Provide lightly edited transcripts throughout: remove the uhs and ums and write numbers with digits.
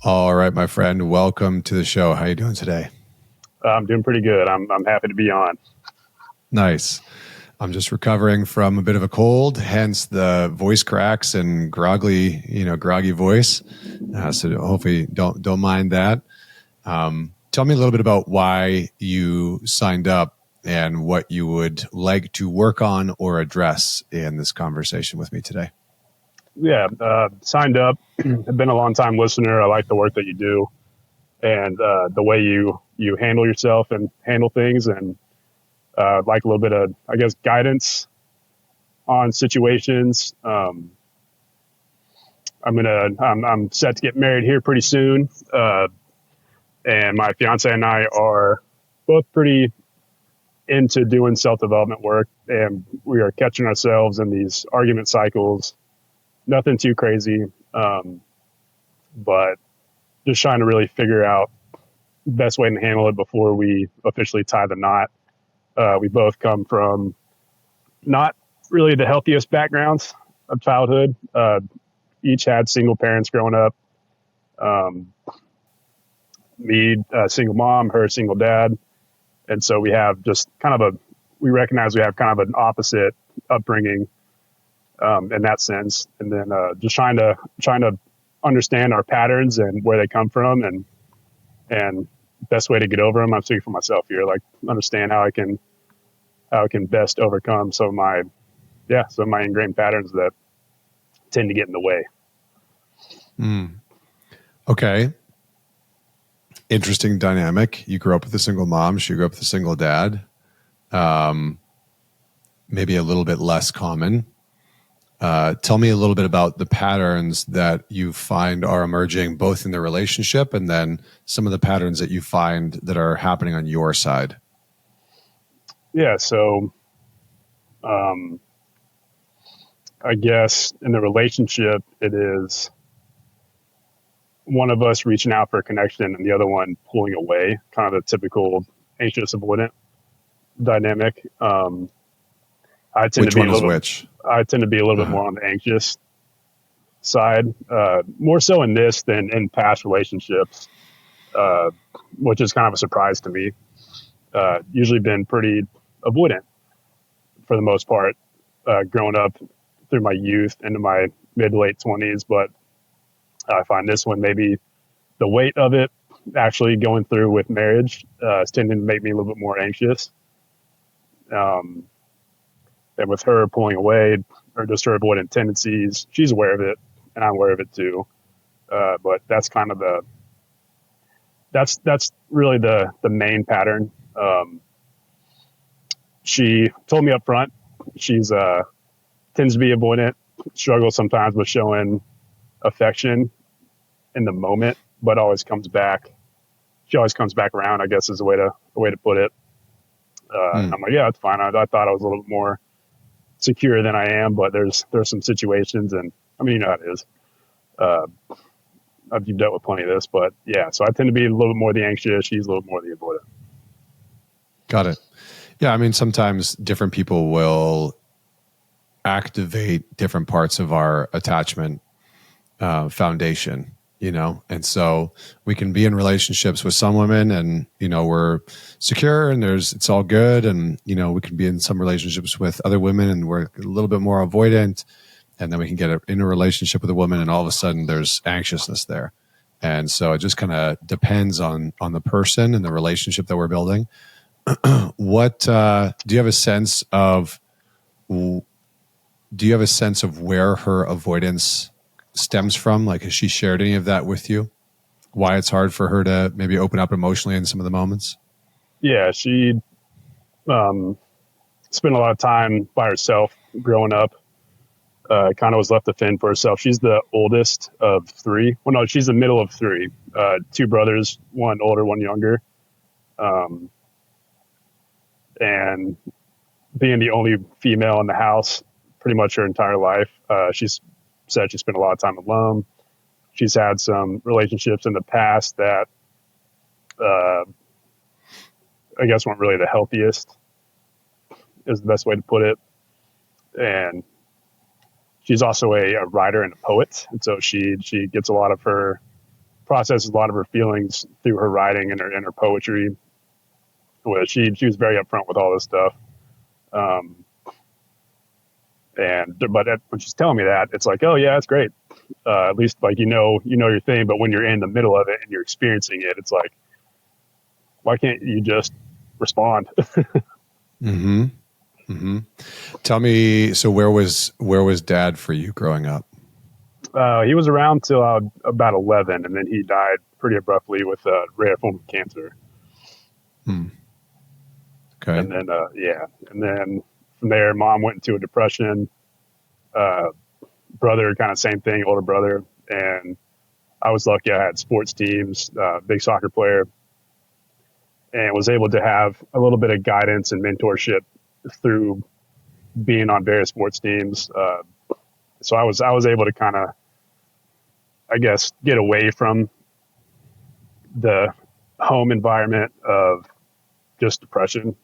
All right, my friend. Welcome to the show. How you doing today? I'm doing pretty good. I'm happy to be on. Nice. I'm just recovering from a bit of a cold, hence the voice cracks and groggy voice. So hopefully don't mind that. Tell me a little bit about why you signed up and what you would like to work on or address in this conversation with me today. Yeah, signed up. I've been a long time listener. I like the work that you do and the way you handle yourself and handle things, and like a little bit of, I guess, guidance on situations. I'm set to get married here pretty soon, and my fiance and I are both pretty into doing self-development work, and we are catching ourselves in these argument cycles. Nothing too crazy, but just trying to really figure out the best way to handle it before we officially tie the knot. We both come from not really the healthiest backgrounds of childhood. Each had single parents growing up. Me, single mom, her single dad. And so we have just we recognize we have kind of an opposite upbringing in that sense. And then just trying to understand our patterns and where they come from, and best way to get over them. I'm speaking for myself here, like understand how I can best overcome some of my ingrained patterns that tend to get in the way. Okay. Interesting dynamic. You grew up with a single mom. She grew up with a single dad. Maybe a little bit less common. Tell me a little bit about the patterns that you find are emerging both in the relationship and then some of the patterns that you find that are happening on your side. Yeah. So, I guess in the relationship, it is one of us reaching out for a connection and the other one pulling away, kind of the typical anxious-avoidant dynamic. I tend Which to be one is which? I tend to be a little bit more on the anxious side, more so in this than in past relationships, which is kind of a surprise to me. Usually been pretty avoidant for the most part, growing up through my youth into my mid to late 20s. But I find this one, maybe the weight of it actually going through with marriage is tending to make me a little bit more anxious. And with her pulling away, or just her avoidant tendencies, she's aware of it and I'm aware of it too. But that's kind of that's really the main pattern. She told me up front, she's tends to be avoidant, struggles sometimes with showing affection in the moment, but always comes back. She always comes back around, I guess is a way to put it. And I'm like, yeah, it's fine. I thought I was a little bit more secure than I am, but there's some situations, and I mean, you know how it is. You've dealt with plenty of this, but yeah, so I tend to be a little bit more the anxious. She's a little more the avoidant. Got it. Yeah, I mean, sometimes different people will activate different parts of our attachment foundation, and so we can be in relationships with some women and, we're secure and it's all good. And, we can be in some relationships with other women and we're a little bit more avoidant. And then we can get in a relationship with a woman and all of a sudden there's anxiousness there. And so it just kind of depends on the person and the relationship that we're building. What, do you have a sense of where her avoidance stems from? Like, has she shared any of that with you? Why it's hard for her to maybe open up emotionally in some of the moments? Yeah, she spent a lot of time by herself growing up. Kind of was left to fend for herself. She's the oldest of three. Well, no, she's the middle of three. Two brothers, one older, one younger. And being the only female in the house pretty much her entire life, she's said she spent a lot of time alone. She's had some relationships in the past that I guess weren't really the healthiest, is the best way to put it. And she's also a writer and a poet. And so she gets a lot of her processes a lot of her feelings through her writing and her poetry. Where she was very upfront with all this stuff. But when she's telling me that, it's like, oh yeah, it's great. At least like you know your thing. But when you're in the middle of it and you're experiencing it, it's like, why can't you just respond? Mm-hmm. Mm-hmm. Tell me, so where was Dad for you growing up? He was around till I was about 11, and then he died pretty abruptly with a rare form of cancer. Hmm. Okay. And then and then from there, Mom went into a depression. Brother, kind of same thing, older brother, and I was lucky. I had sports teams, big soccer player, and was able to have a little bit of guidance and mentorship through being on various sports teams. So I was able to kind of, I guess, get away from the home environment of just depression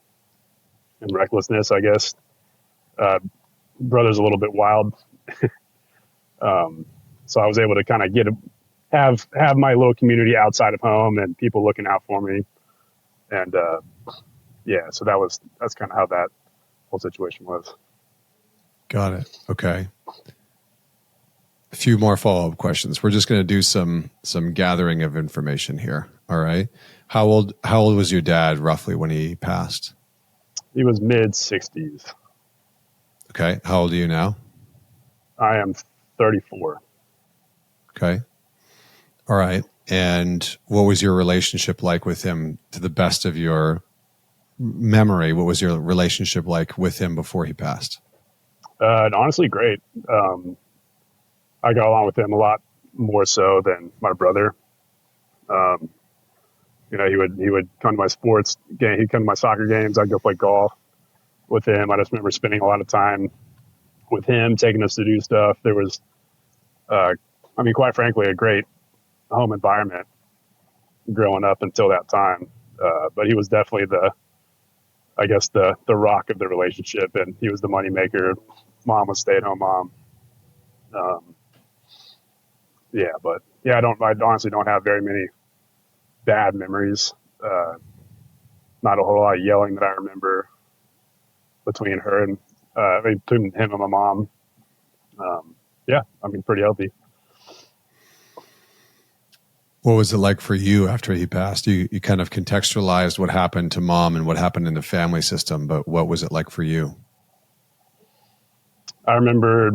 and recklessness, I guess. Brother's a little bit wild. So I was able to kind of have my little community outside of home and people looking out for me. And so that's kind of how that whole situation was. Got it. Okay. A few more follow-up questions. We're just going to do some gathering of information here. All right. How old was your dad roughly when he passed? He was mid-60s. Okay. How old are you now? I am 34. Okay. All right. And what was your relationship like with him, to the best of your memory? What was your relationship like with him before he passed? Honestly, great. I got along with him a lot more so than my brother. He would come to my sports game. He'd come to my soccer games. I'd go play golf with him. I just remember spending a lot of time with him, taking us to do stuff. There was, quite frankly, a great home environment growing up until that time. But he was definitely the rock of the relationship, and he was the moneymaker. Mom was stay-at-home mom. I honestly don't have very many bad memories. Not a whole lot of yelling that I remember between her and between him and my mom. Pretty healthy. What was it like for you after he passed? You kind of contextualized what happened to Mom and what happened in the family system, but what was it like for you? I remember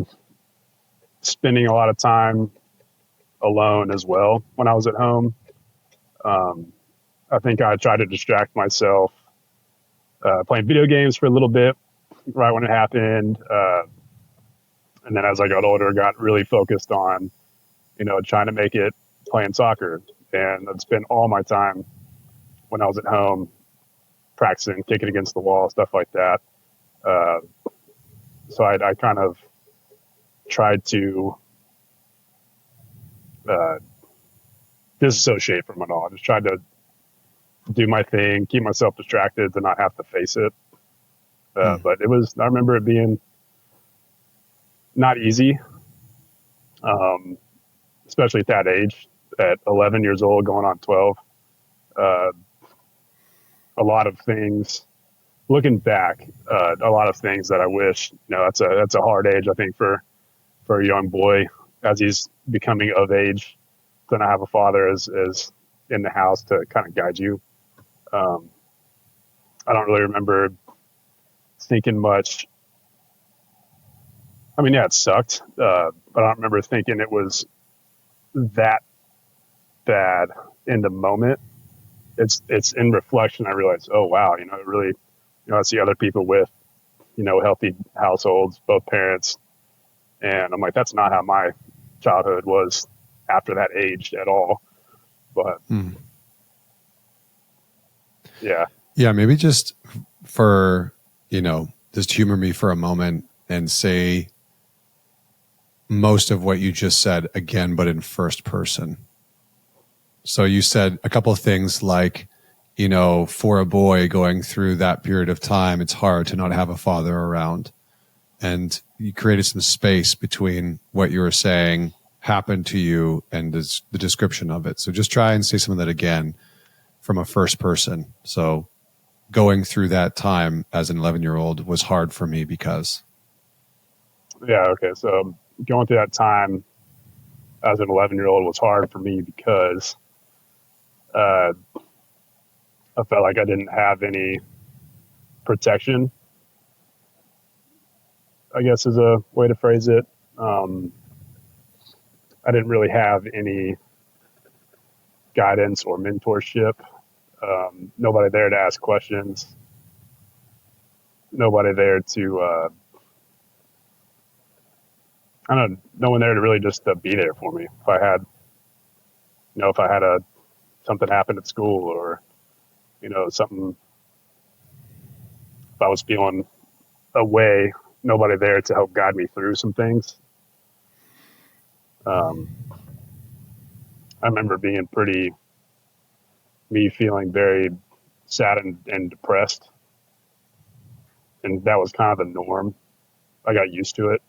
spending a lot of time alone as well when I was at home. I think I tried to distract myself playing video games for a little bit right when it happened. And then as I got older, got really focused on, trying to make it playing soccer. And I'd spend all my time when I was at home practicing, kicking against the wall, stuff like that. So I kind of tried to disassociate from it all. I just tried to do my thing, keep myself distracted to not have to face it. But I remember it being not easy, especially at that age, at 11 years old, going on 12. A lot of things, looking back, a lot of things that I wish, that's a hard age, I think, for a young boy as he's becoming of age, to not have a father as in the house to kind of guide you. I don't really remember thinking much. I mean, yeah, it sucked, but I don't remember thinking it was that bad in the moment. It's in reflection I realized, oh wow, it really, I see other people with, healthy households, both parents, and I'm like, that's not how my childhood was after that age at all. But yeah, maybe just for, just humor me for a moment and say most of what you just said again, but in first person. So you said a couple of things like, for a boy going through that period of time, it's hard to not have a father around. And you created some space between what you were saying, happened to you and the description of it. So just try and say some of that again from a first person. So going through that time as an 11-year-old was hard for me because. Yeah. Okay. So going through that time as an 11-year-old was hard for me because I felt like I didn't have any protection, I guess is a way to phrase it. I didn't really have any guidance or mentorship. Nobody there to ask questions. Nobody there to, I don't know, no one there to really just be there for me. If I had, something happen at school or, something, if I was feeling away, nobody there to help guide me through some things. I remember me feeling very sad and depressed. And that was kind of the norm. I got used to it.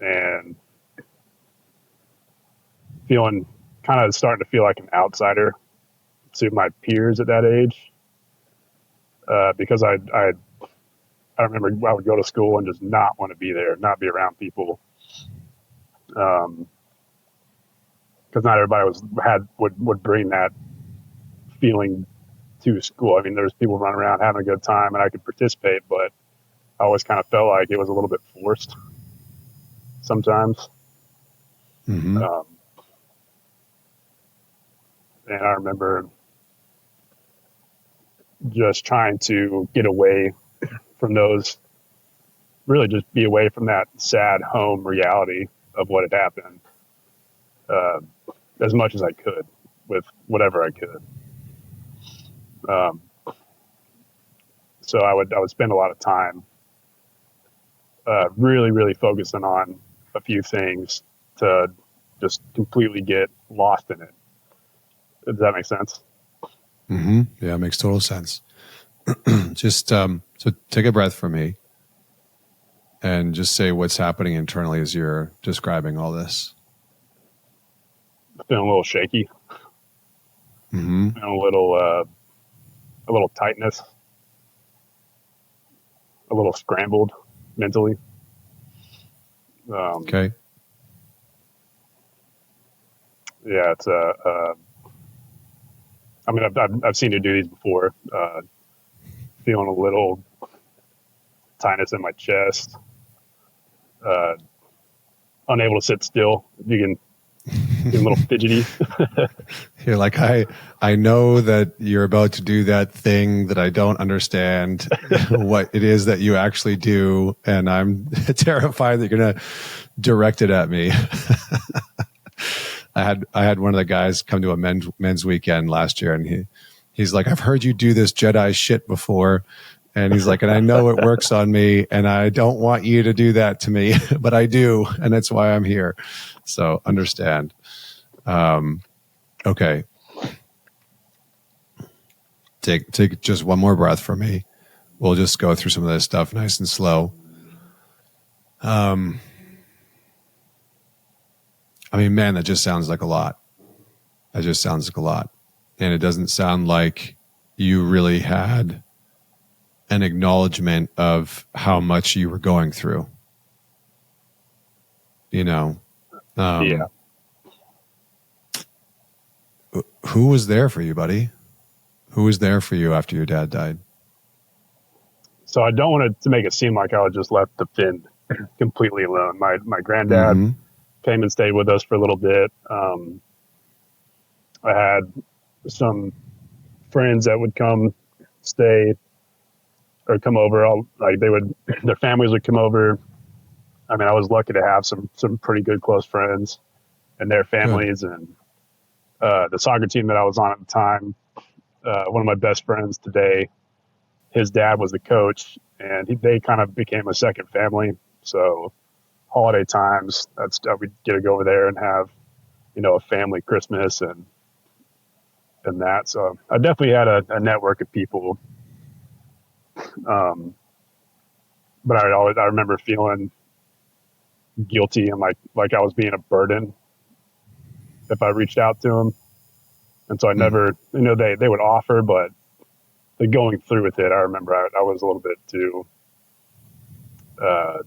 And starting to feel like an outsider to my peers at that age. Because I remember I would go to school and just not want to be there, not be around people. Because not everybody would bring that feeling to school. I mean, there's people running around having a good time and I could participate, but I always kind of felt like it was a little bit forced sometimes. Mm-hmm. And I remember just trying to get away from those, really just be away from that sad home reality of what had happened, as much as I could with whatever I could. So I would spend a lot of time really, really focusing on a few things to just completely get lost in it. Does that make sense? Mm-hmm. Yeah, it makes total sense. Just so take a breath for me and just say what's happening internally as you're describing all this. Feeling a little shaky. Mm-hmm. Feeling a little tightness, a little scrambled mentally. Okay. Yeah, it's I mean, I've seen you do these before. Feeling a little tightness in my chest. Unable to sit still. You can get a little fidgety. You're like, I know that you're about to do that thing that I don't understand what it is that you actually do, and I'm terrified that you're going to direct it at me. I had one of the guys come to a men's weekend last year, and he's like, I've heard you do this Jedi shit before. And he's like, and I know it works on me, and I don't want you to do that to me, but I do, and that's why I'm here. So understand. Okay. Take just one more breath for me. We'll just go through some of this stuff nice and slow. I mean, man, that just sounds like a lot. That just sounds like a lot. And it doesn't sound like you really had an acknowledgement of how much you were going through. Yeah. Who was there for you, buddy? Who was there for you after your dad died? So I don't want it to make it seem like I was just left to fend completely alone. My granddad came and stayed with us for a little bit. I had some friends that would come stay or come over. Their families would come over. I mean, I was lucky to have some pretty good close friends and their families. Good. And the soccer team that I was on at the time, one of my best friends today, his dad was the coach, and they kind of became a second family. So holiday times, we'd get to go over there and have, a family Christmas and that. So I definitely had a network of people. But I remember feeling guilty and like I was being a burden if I reached out to them. And so I never, they would offer, but the going through with it, I remember I was a little bit too, I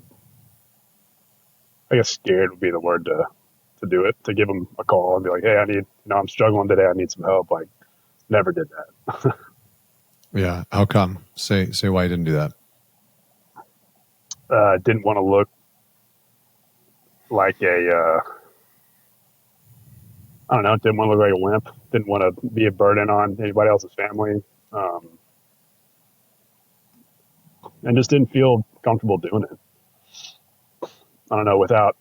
guess scared would be the word to do it, to give them a call and be like, hey, I'm struggling today. I need some help. Like, never did that. Yeah. How come? Say why you didn't do that. Didn't want to look like I don't know, didn't want to look like a wimp. Didn't want to be a burden on anybody else's family. And just didn't feel comfortable doing it. I don't know, without,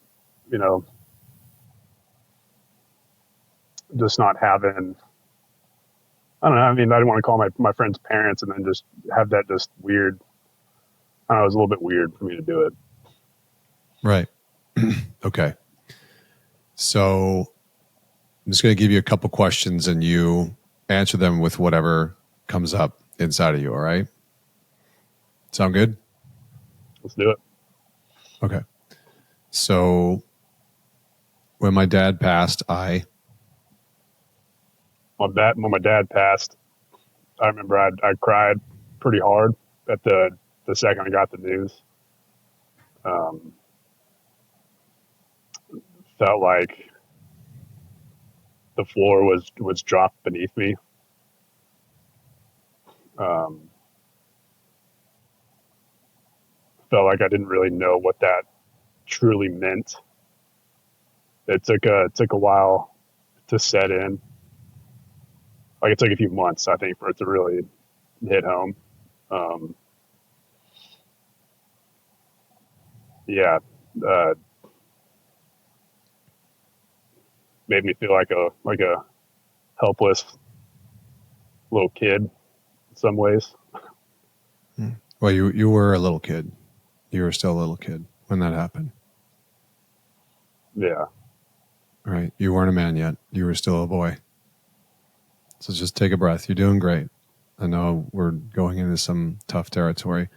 just not having, I don't know. I mean, I didn't want to call my friends' parents and then just have that just weird, I don't know, it was a little bit weird for me to do it. Right. Okay. So I'm just going to give you a couple questions and you answer them with whatever comes up inside of you. All right. Sound good? Let's do it. Okay. So when my dad passed, when my dad passed, I remember I cried pretty hard at the second I got the news. Felt like the floor was dropped beneath me. Felt like I didn't really know what that truly meant. It took a while to set in. Like, it took a few months, I think, for it to really hit home. Yeah, made me feel like a helpless little kid in some ways. well, you were a little kid. You were still a little kid when that happened. Yeah. Right. You weren't a man yet. You were still a boy. So just take a breath. You're doing great. I know we're going into some tough territory.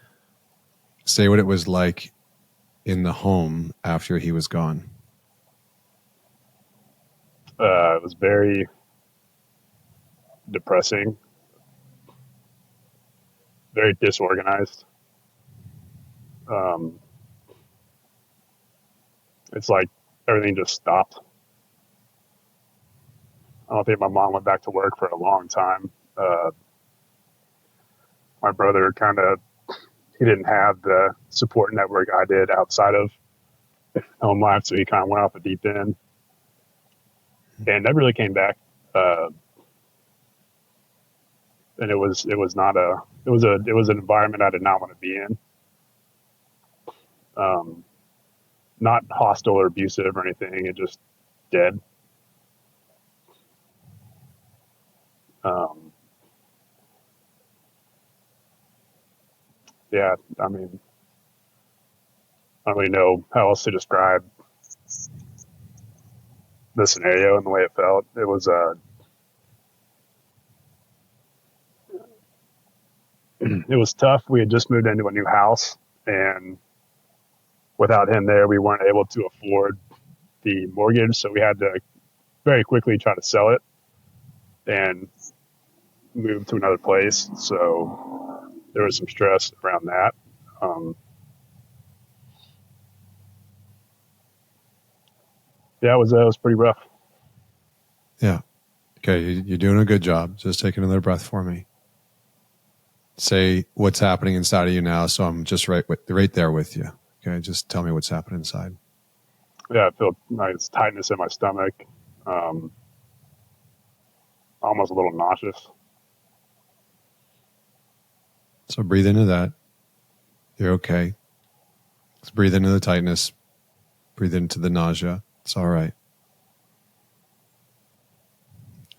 Say what it was like in the home after he was gone. It was very depressing, very disorganized. It's like everything just stopped. I don't think my mom went back to work for a long time. My brother he didn't have the support network I did outside of home life, so he kind of went off the deep end and never really came back. And it was an environment I did not want to be in. Not hostile or abusive or anything. It just dead. Yeah, I mean, I don't really know how else to describe the scenario and the way it felt. It was it was tough. We had just moved into a new house, and without him there, we weren't able to afford the mortgage, so we had to very quickly try to sell it and move to another place. So there was some stress around that. Yeah, it was pretty rough. Yeah. Okay. You're doing a good job. Just take another breath for me. Say what's happening inside of you now. So I'm just right there with you. Okay. Just tell me what's happening inside. Yeah, I feel nice tightness in my stomach. Almost a little nauseous. So breathe into that. You're okay. Let's breathe into the tightness. Breathe into the nausea. It's all right.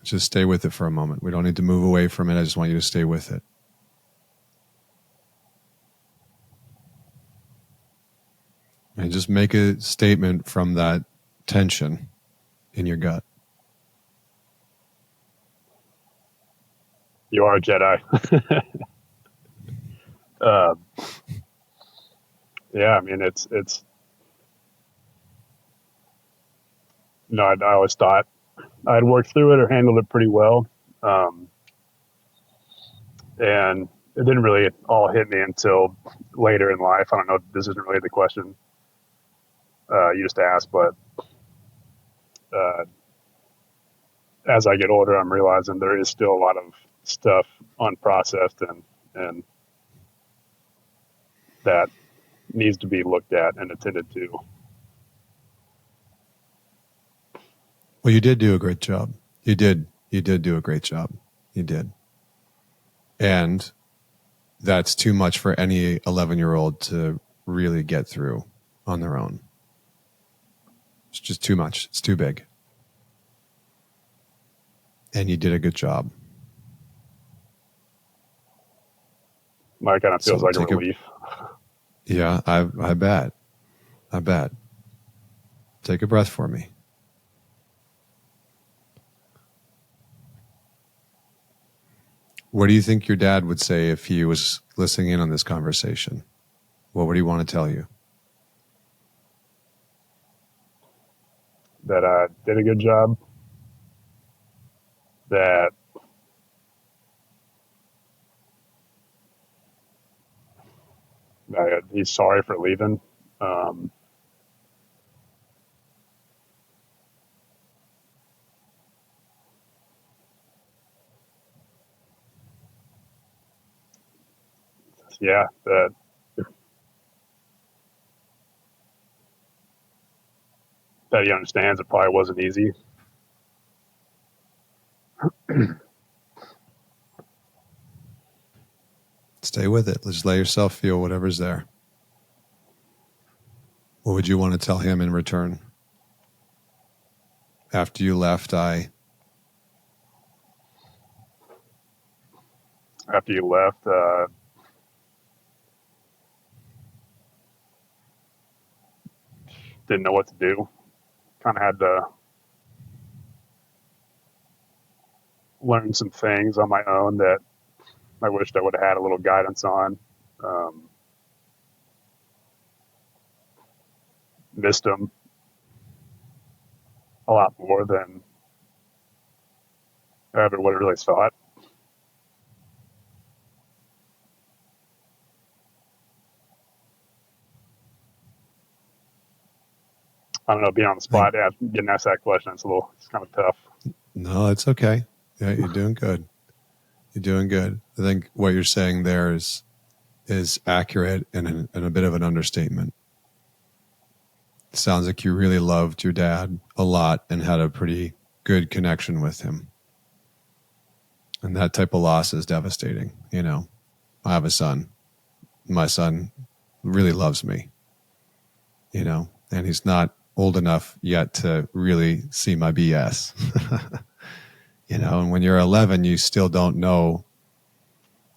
Just stay with it for a moment. We don't need to move away from it. I just want you to stay with it. And just make a statement from that tension in your gut. You are a Jedi. Yeah, I mean, it's I always thought I'd worked through it or handled it pretty well. And it didn't really all hit me until later in life. I don't know. This isn't really the question you just asked, but uh, as I get older, I'm realizing there is still a lot of stuff unprocessed and that needs to be looked at and attended to. Well, you did do a great job. You did do a great job. You did. And that's too much for any 11-year-old to really get through on their own. It's just too much. It's too big. And you did a good job. Mike kind of feels like a relief. Yeah, I bet. I bet. Take a breath for me. What do you think your dad would say if he was listening in on this conversation? What would he want to tell you? That I did a good job. That he's sorry for leaving. Yeah, that he understands it probably wasn't easy. Stay with it. Just let yourself feel whatever's there. What would you want to tell him in return? After you left, After you left, didn't know what to do. Kind of had to learn some things on my own that I wished I would have had a little guidance on. Missed him a lot more than I ever would have really thought. I don't know, being on the spot, getting asked that question, it's kind of tough. No, it's okay. Yeah, you're doing good. You're doing good. I think what you're saying there is accurate and a bit of an understatement. It sounds like you really loved your dad a lot and had a pretty good connection with him. And that type of loss is devastating. You know, I have a son. My son really loves me, you know, and he's not old enough yet to really see my BS. You know, and when you're 11, you still don't know.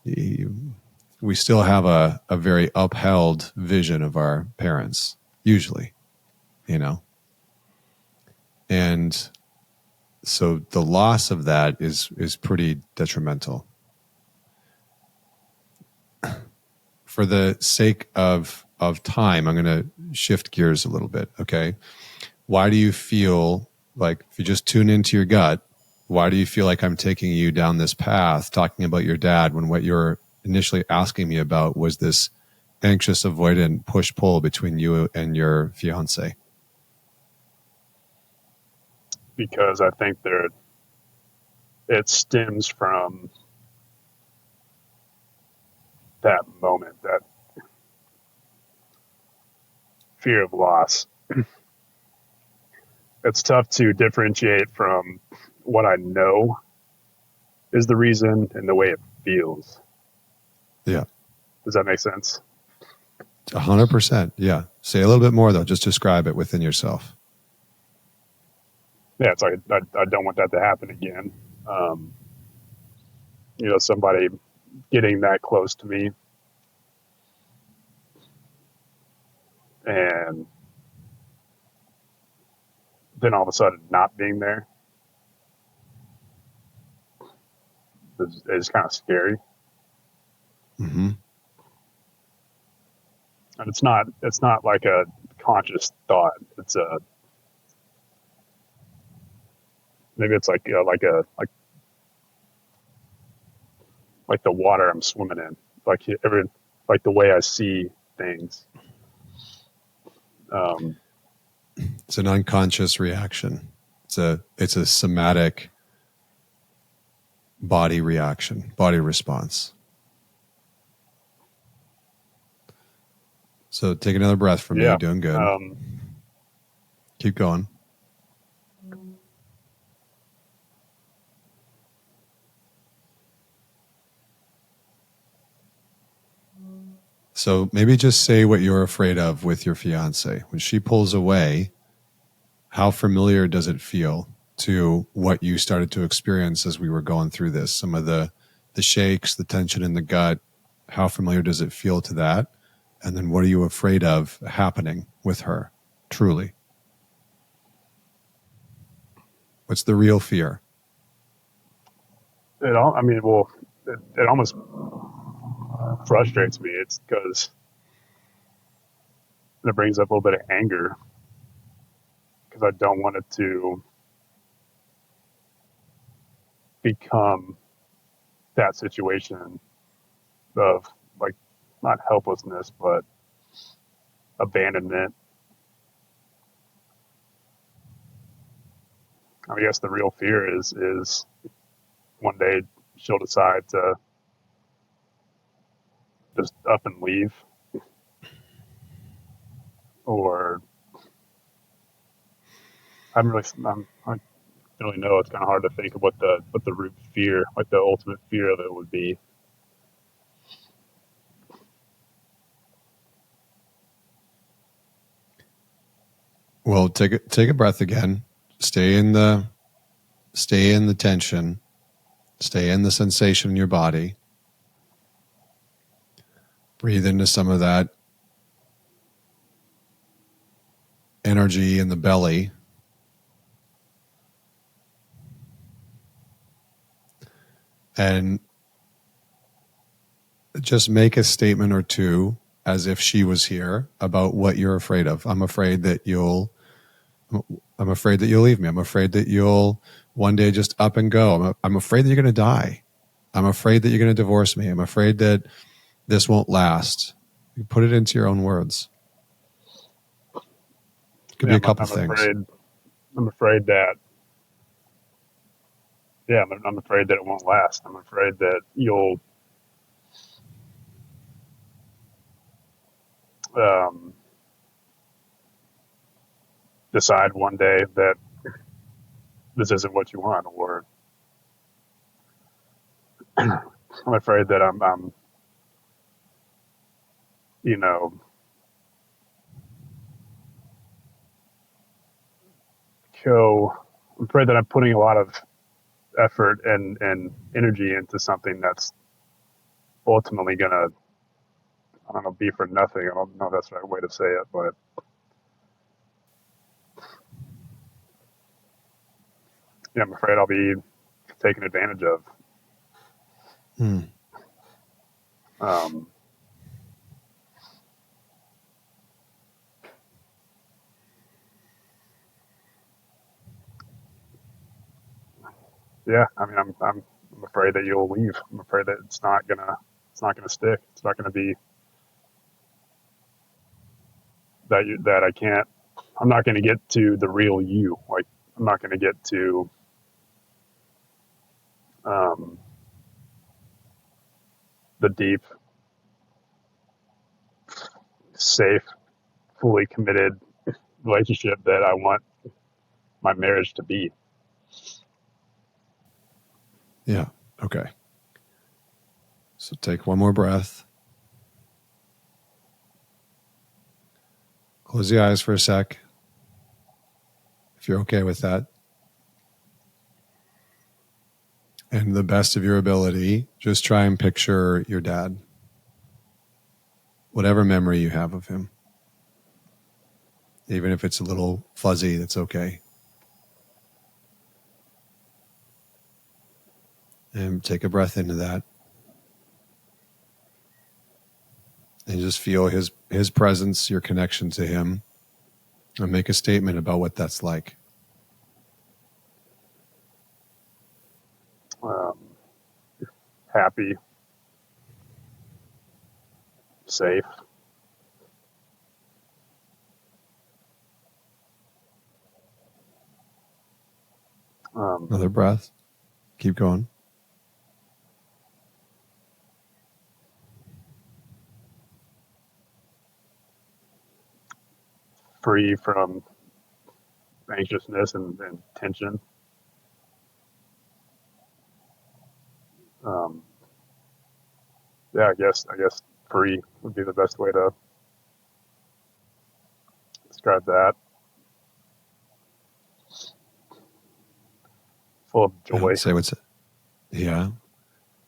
We still have a very upheld vision of our parents, usually, you know. And so the loss of that is pretty detrimental. For the sake of time, I'm going to shift gears a little bit, okay? Why do you feel like, if you just tune into your gut, why do you feel like I'm taking you down this path talking about your dad when what you're initially asking me about was this anxious-avoidant push-pull between you and your fiance? Because I think it stems from that moment, that fear of loss. It's tough to differentiate from what I know is the reason and the way it feels. Yeah. Does that make sense? 100%. Yeah. Say a little bit more, though. Just describe it within yourself. Yeah, it's like I don't want that to happen again. You know, somebody getting that close to me and then all of a sudden not being there is kind of scary. Mm-hmm. And it's not like a conscious thought. maybe it's like like the water I'm swimming in, like the way I see things. It's an unconscious reaction. It's a somatic body reaction, body response. So take another breath from me. You're doing good. Keep going. So maybe just say what you're afraid of with your fiance. When she pulls away, how familiar does it feel to what you started to experience as we were going through this? Some of the shakes, the tension in the gut, how familiar does it feel to that? And then what are you afraid of happening with her, truly? What's the real fear? It almost frustrates me. It's because it brings up a little bit of anger because I don't want it to become that situation of like not helplessness, but abandonment. I guess the real fear is one day she'll decide to just up and leave, or I don't really know. It's kind of hard to think of what the root fear, like the ultimate fear of it would be. Well, take a breath again. Stay in the tension. Stay in the sensation in your body. Breathe into some of that energy in the belly. And just make a statement or two as if she was here about what you're afraid of. I'm afraid that you'll leave me. I'm afraid that you'll one day just up and go. I'm afraid that you're going to die. I'm afraid that you're going to divorce me. I'm afraid that this won't last. You put it into your own words. It could be a couple things. I'm afraid that, I'm afraid that it won't last. I'm afraid that you'll decide one day that this isn't what you want, or I'm afraid that I'm I'm afraid that I'm putting a lot of effort and energy into something that's ultimately gonna, I don't know, be for nothing. I don't know if that's the right way to say it, but I'm afraid I'll be taken advantage of. I'm afraid that you'll leave. I'm afraid that it's not gonna stick. It's not gonna be that I can't. I'm not gonna get to the real you. Like I'm not gonna get to the deep, safe, fully committed relationship that I want my marriage to be. Yeah. Okay. So take one more breath. Close the eyes for a sec, if you're okay with that. And the best of your ability, just try and picture your dad. Whatever memory you have of him. Even if it's a little fuzzy, that's okay. And take a breath into that. And just feel his presence, your connection to him, and make a statement about what that's like. happy, safe. Another breath. Keep going. Free from anxiousness and tension. Yeah, I guess free would be the best way to describe that. Full of joy. Yeah, say what's it. Yeah.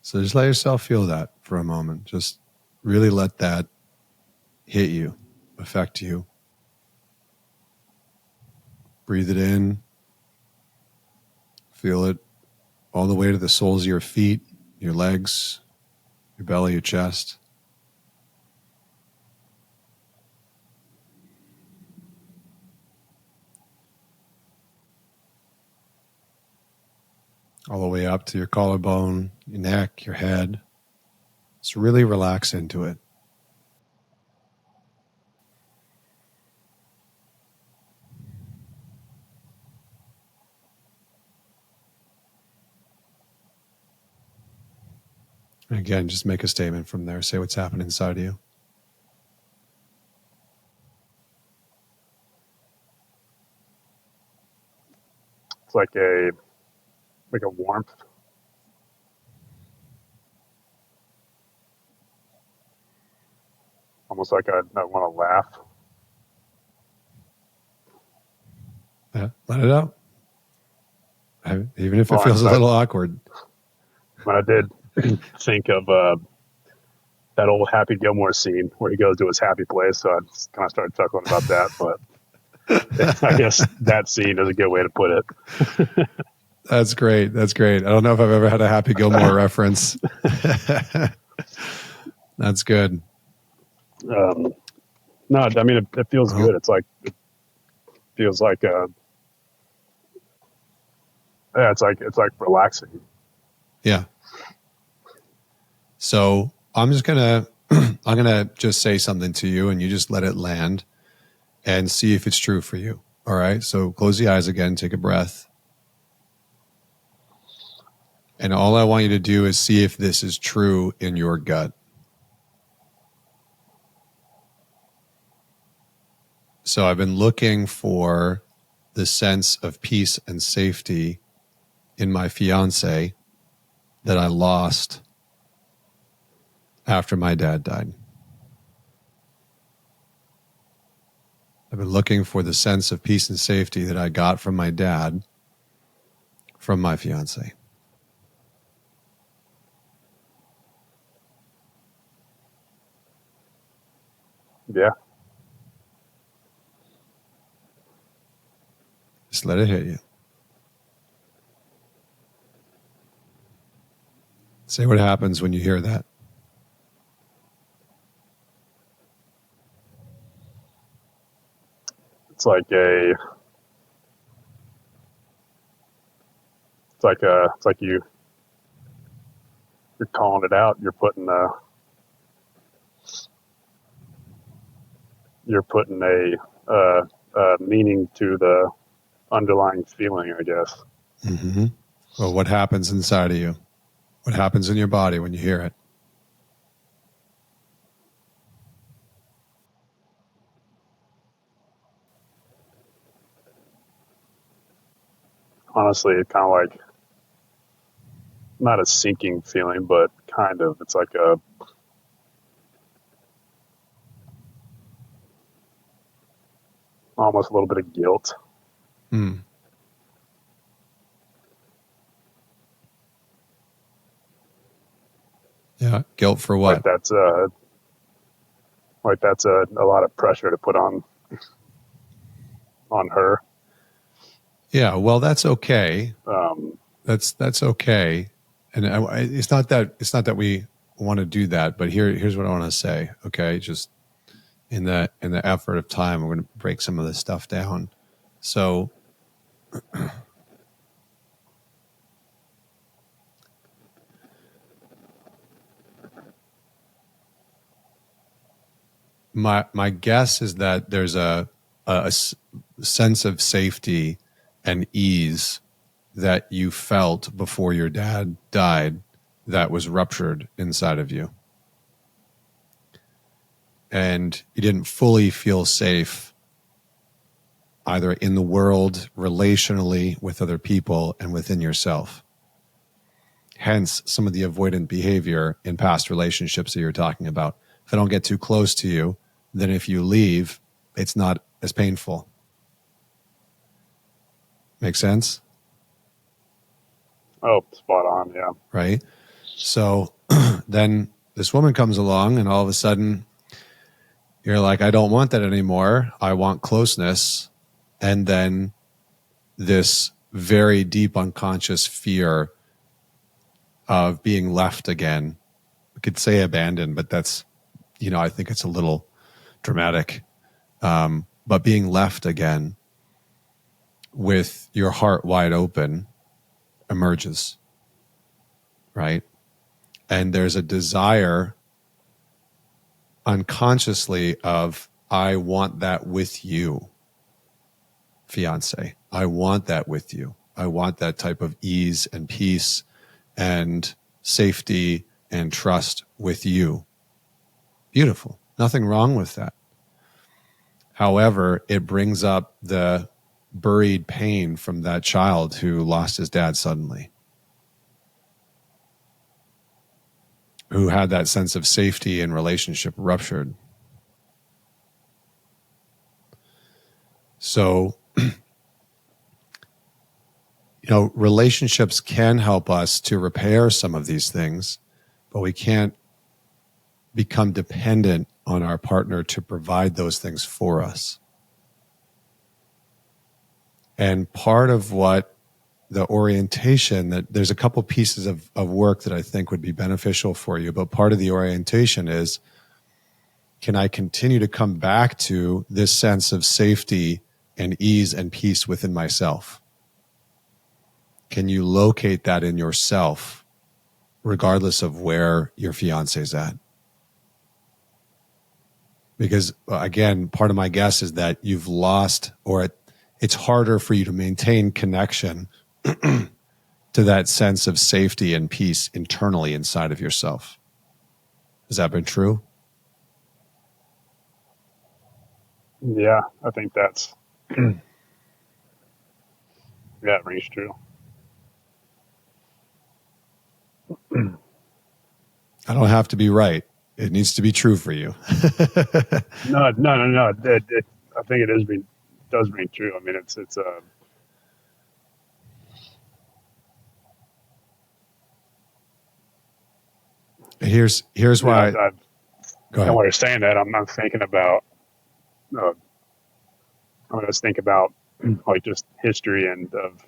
So just let yourself feel that for a moment. Just really let that hit you, affect you. Breathe it in. Feel it all the way to the soles of your feet, your legs, your belly, your chest. All the way up to your collarbone, your neck, your head. Just really relax into it. And again, just make a statement from there. Say what's happening inside of you. It's like a warmth. Almost like I want to laugh. Yeah, let it out. Even if it feels a little awkward. But I did think of that old Happy Gilmore scene where he goes to his happy place. So I just kind of started chuckling about that. But I guess that scene is a good way to put it. That's great. That's great. I don't know if I've ever had a Happy Gilmore reference. That's good. No, I mean, it feels good. It feels like it's like relaxing. Yeah. So I'm gonna just say something to you, and you just let it land, and see if it's true for you. All right. So close the eyes again. Take a breath. And all I want you to do is see if this is true in your gut. So I've been looking for the sense of peace and safety in my fiance that I lost after my dad died. I've been looking for the sense of peace and safety that I got from my dad from my fiance. Yeah. Just let it hit you. Say what happens when you hear that. It's like you're calling it out. You're putting a meaning to the underlying feeling, I guess. Mm-hmm. Well, what happens inside of you? What happens in your body when you hear it? Honestly, it kind of like not a sinking feeling, but kind of. It's like almost a little bit of guilt. Hmm. Yeah, guilt for what? Like that's a lot of pressure to put on her. Yeah, well, that's okay. That's okay, and it's not that we want to do that. But here's what I want to say. Okay, just in the effort of time, we're going to break some of this stuff down. So, my guess is that there's a sense of safety and ease that you felt before your dad died that was ruptured inside of you. And you didn't fully feel safe either in the world, relationally with other people, and within yourself. Hence, some of the avoidant behavior in past relationships that you're talking about. If I don't get too close to you, then if you leave, it's not as painful. Make sense? Oh, spot on. Yeah. Right? So then this woman comes along and all of a sudden you're like, I don't want that anymore. I want closeness. And then this very deep unconscious fear of being left again. We could say abandoned, but that's, I think it's a little dramatic. But being left again with your heart wide open emerges, right? And there's a desire unconsciously of, I want that with you, fiance. I want that with you. I want that type of ease and peace and safety and trust with you. Beautiful. Nothing wrong with that. However, it brings up the buried pain from that child who lost his dad suddenly, who had that sense of safety and relationship ruptured. So, relationships can help us to repair some of these things, but we can't become dependent on our partner to provide those things for us. And part of what the orientation, that there's a couple pieces of work that I think would be beneficial for you, but part of the orientation is, can I continue to come back to this sense of safety and ease and peace within myself? Can you locate that in yourself, regardless of where your fiance is at? Because again, part of my guess is that you've lost, or it's harder for you to maintain connection to that sense of safety and peace internally inside of yourself. Has that been true? Yeah, I think that's, yeah, it rings true. I don't have to be right. It needs to be true for you. No. I think it does ring true. I mean, it's Here's why. Go ahead. While you're saying that, I'm thinking about. I just think about like just history and of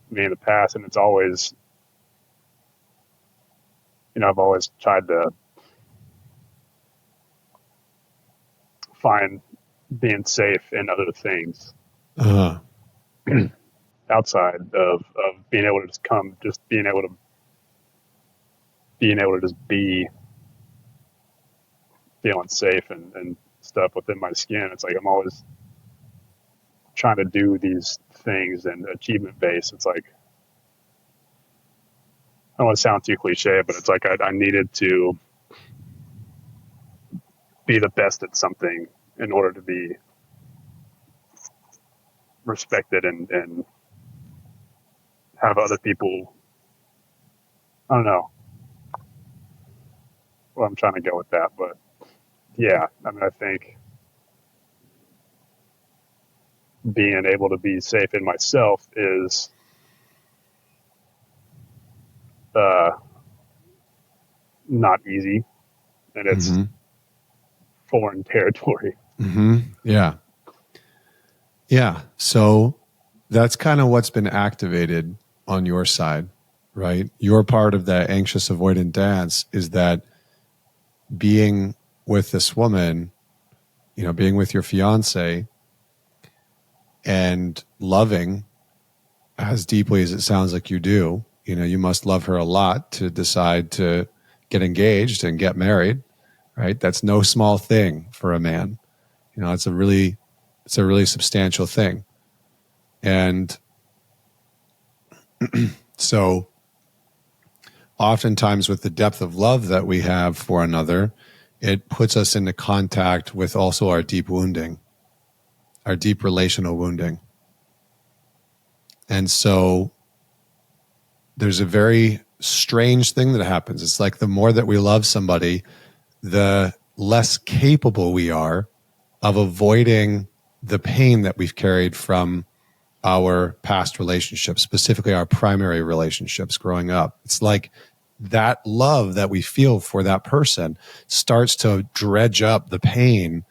me in the past, and it's always, I've always tried to find being safe in other things outside of being able to just being able to just be feeling safe and stuff within my skin. It's like I'm always trying to do these things and achievement based. It's like, I don't want to sound too cliche, but it's like I needed to be the best at something in order to be respected and have other people, I don't know where I'm trying to go with that, but yeah, I mean, I think being able to be safe in myself is not easy, and it's foreign territory. Yeah. So that's kind of what's been activated on your side, right? Your part of the anxious-avoidant dance is that being with this woman, being with your fiance and loving as deeply as it sounds like you do, you must love her a lot to decide to get engaged and get married, right? That's no small thing for a man. You know, it's a really substantial thing. And so oftentimes with the depth of love that we have for another, it puts us into contact with also our deep wounding, our deep relational wounding. And so there's a very strange thing that happens. It's like the more that we love somebody, the less capable we are of avoiding the pain that we've carried from our past relationships, specifically our primary relationships growing up. It's like that love that we feel for that person starts to dredge up the pain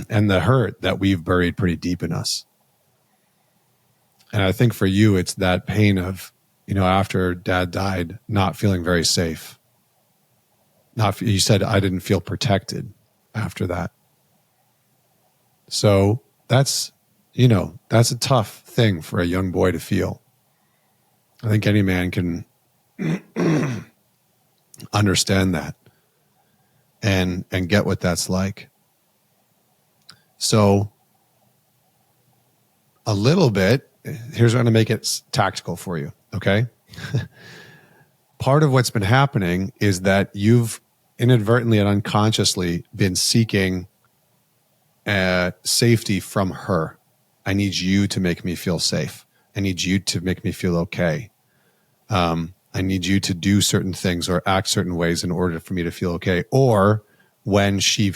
and the hurt that we've buried pretty deep in us. And I think for you, it's that pain of, you know, after dad died, not feeling very safe. You said I didn't feel protected after that. So that's, you know, that's a tough thing for a young boy to feel. I think any man can understand that and get what that's like. So a little bit, here's what I'm going to make it tactical for you, okay? Part of what's been happening is that you've inadvertently and unconsciously been seeking safety from her. I need you to make me feel safe. I need you to make me feel okay. I need you to do certain things or act certain ways in order for me to feel okay. Or when she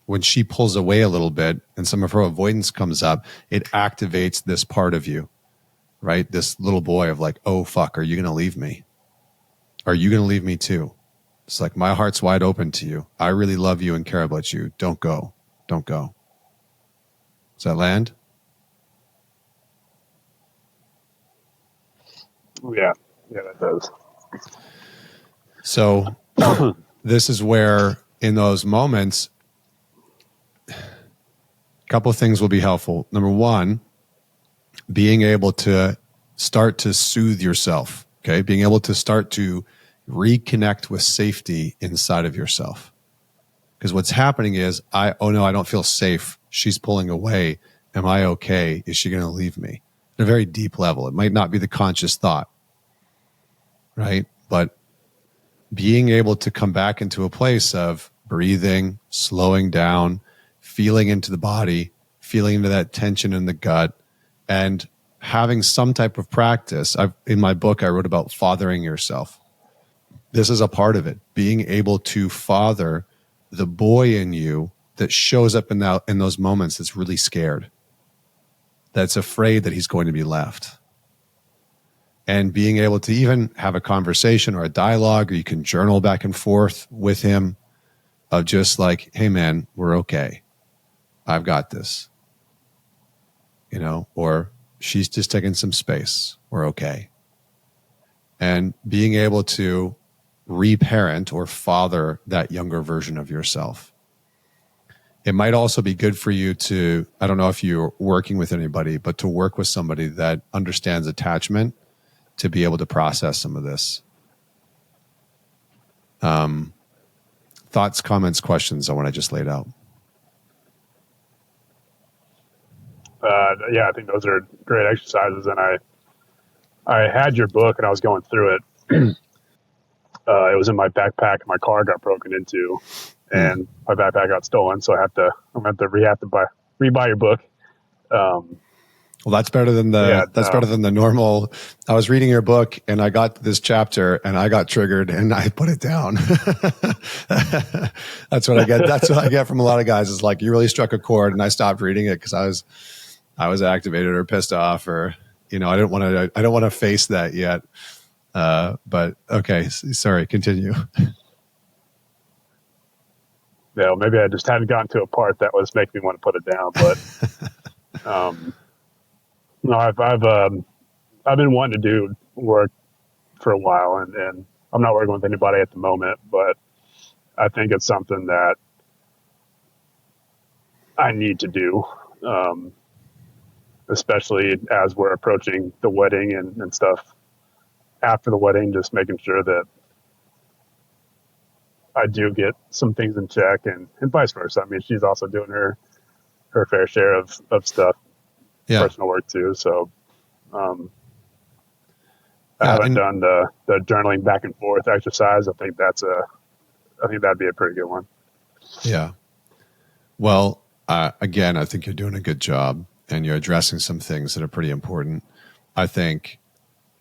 when she pulls away a little bit and some of her avoidance comes up, it activates this part of you, right? This little boy of like, oh, fuck, are you going to leave me? Are you going to leave me too? It's like, my heart's wide open to you. I really love you and care about you. Don't go. Don't go. Does that land? Yeah, that does. So this is where in those moments, a couple of things will be helpful. Number one, being able to start to soothe yourself, okay? Being able to start to reconnect with safety inside of yourself. Because what's happening is, oh no, I don't feel safe. She's pulling away. Am I okay? Is she going to leave me? At a very deep level. It might not be the conscious thought, right? But being able to come back into a place of breathing, slowing down, feeling into the body, feeling into that tension in the gut, and having some type of practice. In my book, I wrote about fathering yourself. This is a part of it. Being able to father the boy in you that shows up in those moments that's really scared, that's afraid that he's going to be left. And being able to even have a conversation or a dialogue, or you can journal back and forth with him of just like, hey man, we're okay. I've got this. You know, or she's just taking some space. We're okay. And being able to reparent or father that younger version of yourself. It might also be good for you to, I don't know if you're working with anybody, but to work with somebody that understands attachment to be able to process some of this. Thoughts, comments, questions on what I just laid out? Yeah, I think those are great exercises. And I had your book and I was going through it. It was in my backpack. My car got broken into, and my backpack got stolen. So I'm gonna have to rebuy your book. Well, that's better than better than the normal. I was reading your book and I got to this chapter and I got triggered and I put it down. That's what I get. That's what I get from a lot of guys. Is like, you really struck a chord and I stopped reading it because I was activated or pissed off, or, you know, I don't want to face that yet. But okay. Sorry. Continue. Yeah, maybe I just hadn't gotten to a part that was making me want to put it down, but, no, I've been wanting to do work for a while, and I'm not working with anybody at the moment, but I think it's something that I need to do, especially as we're approaching the wedding and stuff after the wedding, just making sure that I do get some things in check, and vice versa. I mean, she's also doing her fair share of stuff, personal work too. So, I haven't done the journaling back and forth exercise. I think that'd be a pretty good one. Yeah. Well, again, I think you're doing a good job, and you're addressing some things that are pretty important. I think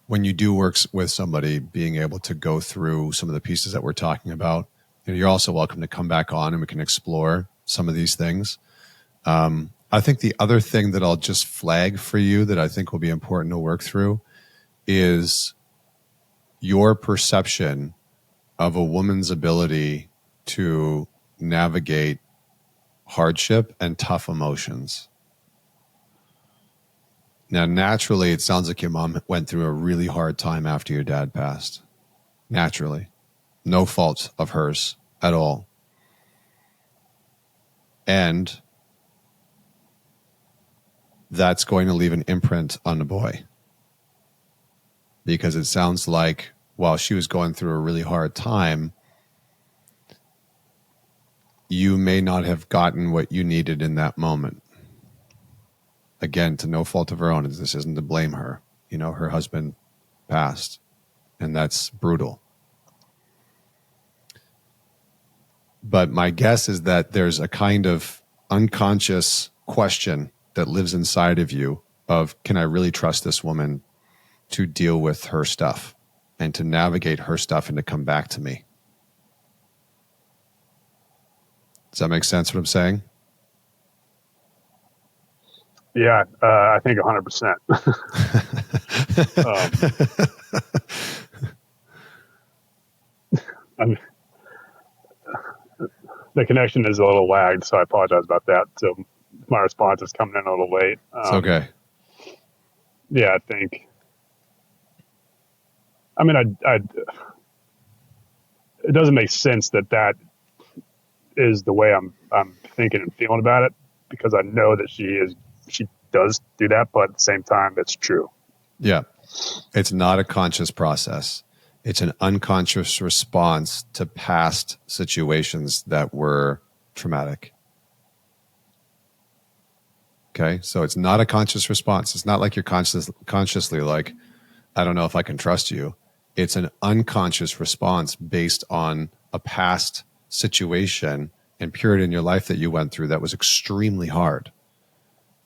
when you do work with somebody, being able to go through some of the pieces that we're talking about, you're also welcome to come back on and we can explore some of these things. I think the other thing that I'll just flag for you that I think will be important to work through is your perception of a woman's ability to navigate hardship and tough emotions. Now, naturally, it sounds like your mom went through a really hard time after your dad passed. Naturally. No fault of hers at all. And that's going to leave an imprint on the boy. Because it sounds like while she was going through a really hard time, you may not have gotten what you needed in that moment. Again, to no fault of her own. This isn't to blame her. Her husband passed, and that's brutal. But my guess is that there's a kind of unconscious question that lives inside of you of, can I really trust this woman to deal with her stuff and to navigate her stuff and to come back to me? Does that make sense what I'm saying? Yeah, I think 100%. The connection is a little lagged, so I apologize about that. So my response is coming in a little late. It's okay. Yeah, I think. I mean, it doesn't make sense that is the way I'm thinking and feeling about it, because I know that she does do that, but at the same time, it's true. Yeah, it's not a conscious process. It's an unconscious response to past situations that were traumatic. Okay, so it's not a conscious response. It's not like you're consciously like, I don't know if I can trust you. It's an unconscious response based on a past situation and period in your life that you went through that was extremely hard,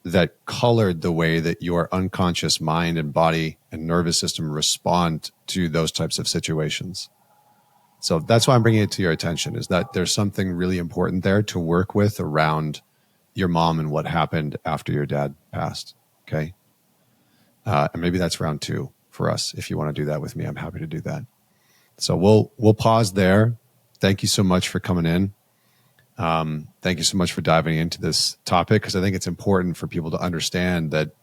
that colored the way that your unconscious mind and body and nervous system respond to those types of situations. So that's why I'm bringing it to your attention, is that there's something really important there to work with around your mom and what happened after your dad passed. Okay. And maybe that's round 2 for us. If you want to do that with me, I'm happy to do that. So we'll pause there. Thank you so much for coming in. Thank you so much for diving into this topic, because I think it's important for people to understand that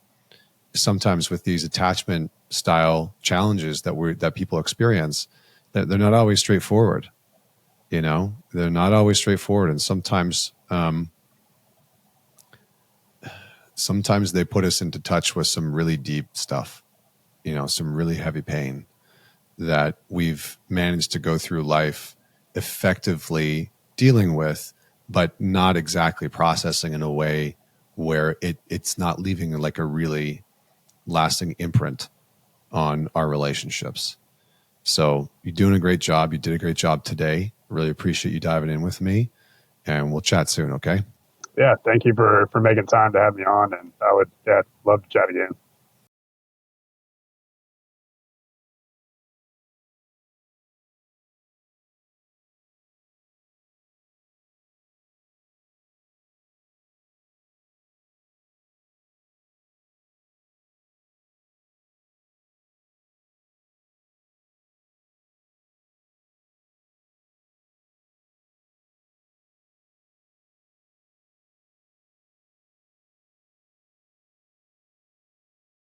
sometimes with these attachment style challenges that people experience, that they're not always straightforward. They're not always straightforward, and sometimes they put us into touch with some really deep stuff, some really heavy pain that we've managed to go through life effectively dealing with, but not exactly processing in a way where it's not leaving like a really lasting imprint on our relationships. So you're doing a great job. You did a great job today. Really appreciate you diving in with me, and we'll chat soon. Okay. Yeah. Thank you for making time to have me on, and I would love to chat again.